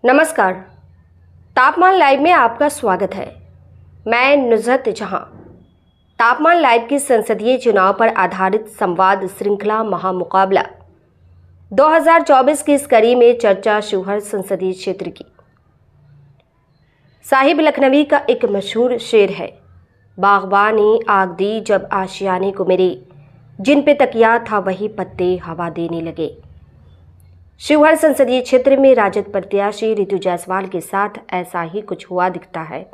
नमस्कार। तापमान लाइव में आपका स्वागत है। मैं नुज़हत जहां। तापमान लाइव की संसदीय चुनाव पर आधारित संवाद श्रृंखला महामुकाबला 2024 की इस कड़ी में चर्चा शिवहर संसदीय क्षेत्र की। साहिब लखनवी का एक मशहूर शेर है, बागबानी आग दी जब आशियाने को मेरे, जिन पे तकिया था वही पत्ते हवा देने लगे। शिवहर संसदीय क्षेत्र में राजद प्रत्याशी रितु जायसवाल के साथ ऐसा ही कुछ हुआ दिखता है।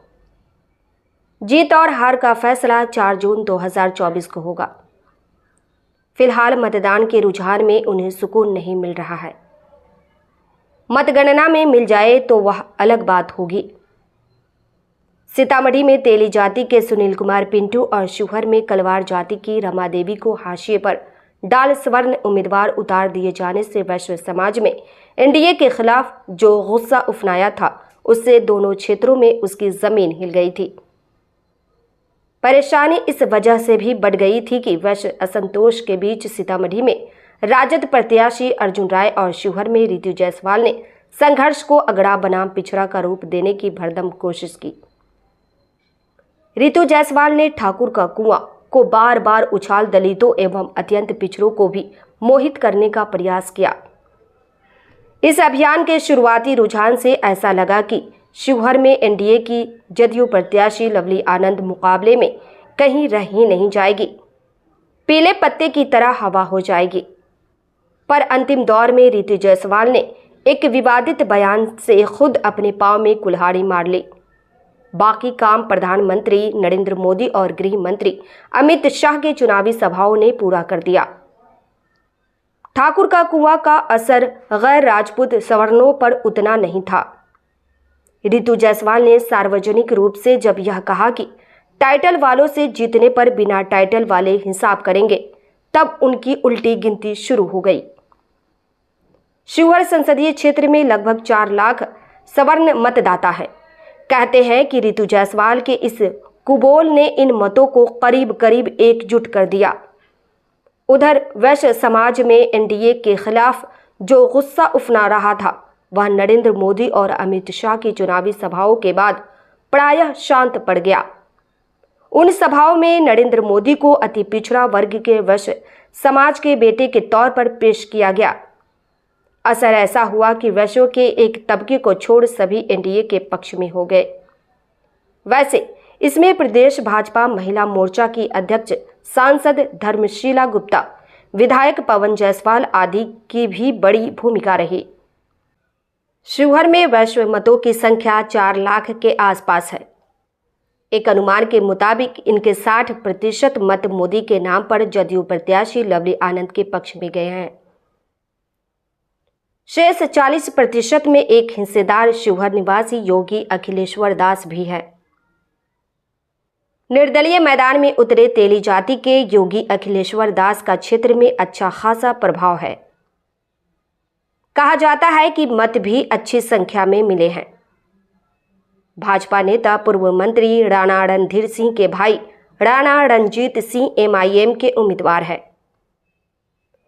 जीत और हार का फैसला 4 जून 2024 को होगा। फिलहाल मतदान के रुझान में उन्हें सुकून नहीं मिल रहा है। मतगणना में मिल जाए तो वह अलग बात होगी। सीतामढ़ी में तेली जाति के सुनील कुमार पिंटू और शिवहर में कलवार जाति की रमा देवी को हाशिए पर डाल स्वर्ण उम्मीदवार उतार दिए जाने से वैश्य समाज में एनडीए के खिलाफ जो गुस्सा उफनाया था, उससे दोनों क्षेत्रों में उसकी जमीन हिल गई थी। परेशानी इस वजह से भी बढ़ गई थी कि वैश्य असंतोष के बीच सीतामढ़ी में राजद प्रत्याशी अर्जुन राय और शिवहर में रितु जायसवाल ने संघर्ष को अगड़ा बनाम पिछड़ा का रूप देने की भरदम कोशिश की। रितु जायसवाल ने ठाकुर का कुआं को बार बार उछाल दलितों एवं अत्यंत पिछड़ों को भी मोहित करने का प्रयास किया। इस अभियान के शुरुआती रुझान से ऐसा लगा कि शिवहर में एनडीए की जदयू प्रत्याशी लवली आनंद मुकाबले में कहीं रह ही नहीं जाएगी, पीले पत्ते की तरह हवा हो जाएगी। पर अंतिम दौर में रितु जायसवाल ने एक विवादित बयान से खुद अपने पांव में कुल्हाड़ी मार ली। बाकी काम प्रधानमंत्री नरेंद्र मोदी और गृह मंत्री अमित शाह के चुनावी सभाओं ने पूरा कर दिया। ठाकुर का कुआं का असर गैर राजपूत सवर्णों पर उतना नहीं था। रितु जायसवाल ने सार्वजनिक रूप से जब यह कहा कि टाइटल वालों से जीतने पर बिना टाइटल वाले हिसाब करेंगे, तब उनकी उल्टी गिनती शुरू हो गई। शिवहर संसदीय क्षेत्र में लगभग 4 लाख सवर्ण मतदाता हैं। कहते हैं कि रितु जायसवाल के इस कुबोल ने इन मतों को करीब करीब एकजुट कर दिया। उधर वैश्य समाज में एनडीए के खिलाफ जो गुस्सा उफना रहा था, वह नरेंद्र मोदी और अमित शाह की चुनावी सभाओं के बाद प्रायः शांत पड़ गया। उन सभाओं में नरेंद्र मोदी को अति पिछड़ा वर्ग के वैश्य समाज के बेटे के तौर पर पेश किया गया। असर ऐसा हुआ कि वैश्यों के एक तबके को छोड़ सभी एनडीए के पक्ष में हो गए। वैसे इसमें प्रदेश भाजपा महिला मोर्चा की अध्यक्ष सांसद धर्मशीला गुप्ता, विधायक पवन जायसवाल आदि की भी बड़ी भूमिका रही। शिवहर में वैश्य मतों की संख्या 4 लाख के आसपास है। एक अनुमान के मुताबिक इनके 60% मत मोदी के नाम पर जदयू प्रत्याशी लवली आनंद के पक्ष में गए हैं। शेष 40% में एक हिस्सेदार शिवहर निवासी योगी अखिलेश्वर दास भी है। निर्दलीय मैदान में उतरे तेली जाति के योगी अखिलेश्वर दास का क्षेत्र में अच्छा खासा प्रभाव है। कहा जाता है कि मत भी अच्छी संख्या में मिले हैं। भाजपा नेता पूर्व मंत्री राणा रणधीर सिंह के भाई राणा रणजीत सिंह एमआईएम के उम्मीदवार हैं।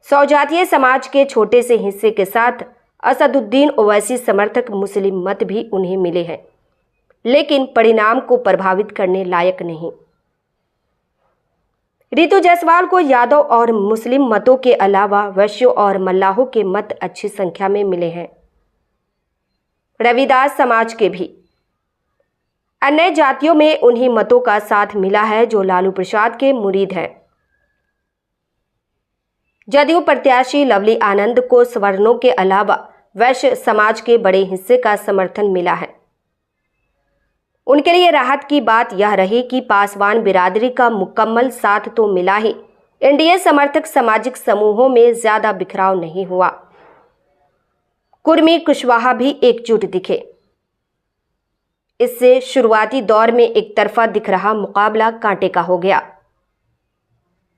सौजातीय समाज के छोटे से हिस्से के साथ असदुद्दीन ओवैसी समर्थक मुस्लिम मत भी उन्हें मिले हैं, लेकिन परिणाम को प्रभावित करने लायक नहीं। रितु जायसवाल को यादव और मुस्लिम मतों के अलावा वैश्यों और मल्लाहों के मत अच्छी संख्या में मिले हैं। रविदास समाज के भी अन्य जातियों में उन्हीं मतों का साथ मिला है जो लालू प्रसाद के मुरीद हैं। जदयू प्रत्याशी लवली आनंद को सवर्णों के अलावा वैश्य समाज के बड़े हिस्से का समर्थन मिला है। उनके लिए राहत की बात यह रही कि पासवान बिरादरी का मुकम्मल साथ तो मिला ही, एनडीए समर्थक सामाजिक समूहों में ज्यादा बिखराव नहीं हुआ। कुर्मी कुशवाहा भी एकजुट दिखे। इससे शुरुआती दौर में एक तरफा दिख रहा मुकाबला कांटे का हो गया।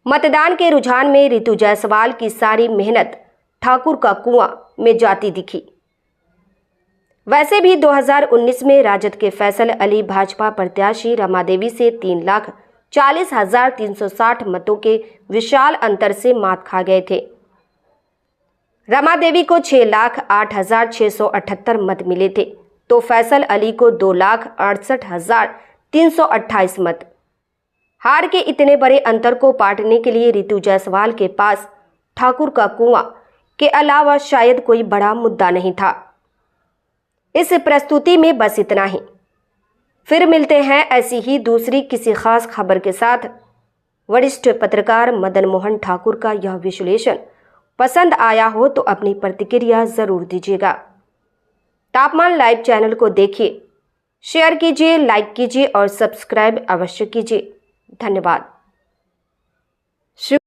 मतदान के रुझान में रितु जायसवाल की सारी मेहनत ठाकुर का कुआं में जाती दिखी। वैसे भी 2019 में राजद के फैसल अली भाजपा प्रत्याशी रमा देवी से 3,40,360 मतों के विशाल अंतर से मात खा गए थे। रमा देवी को 6,08,678 मत मिले थे तो फैसल अली को 2,68,328 मत। हार के इतने बड़े अंतर को पाटने के लिए रितु जायसवाल के पास ठाकुर का कुआं के अलावा शायद कोई बड़ा मुद्दा नहीं था। इस प्रस्तुति में बस इतना ही। फिर मिलते हैं ऐसी ही दूसरी किसी खास खबर के साथ। वरिष्ठ पत्रकार मदन मोहन ठाकुर का यह विश्लेषण पसंद आया हो तो अपनी प्रतिक्रिया जरूर दीजिएगा। तापमान लाइव चैनल को देखिए, शेयर कीजिए, लाइक कीजिए और सब्सक्राइब अवश्य कीजिए। धन्यवाद।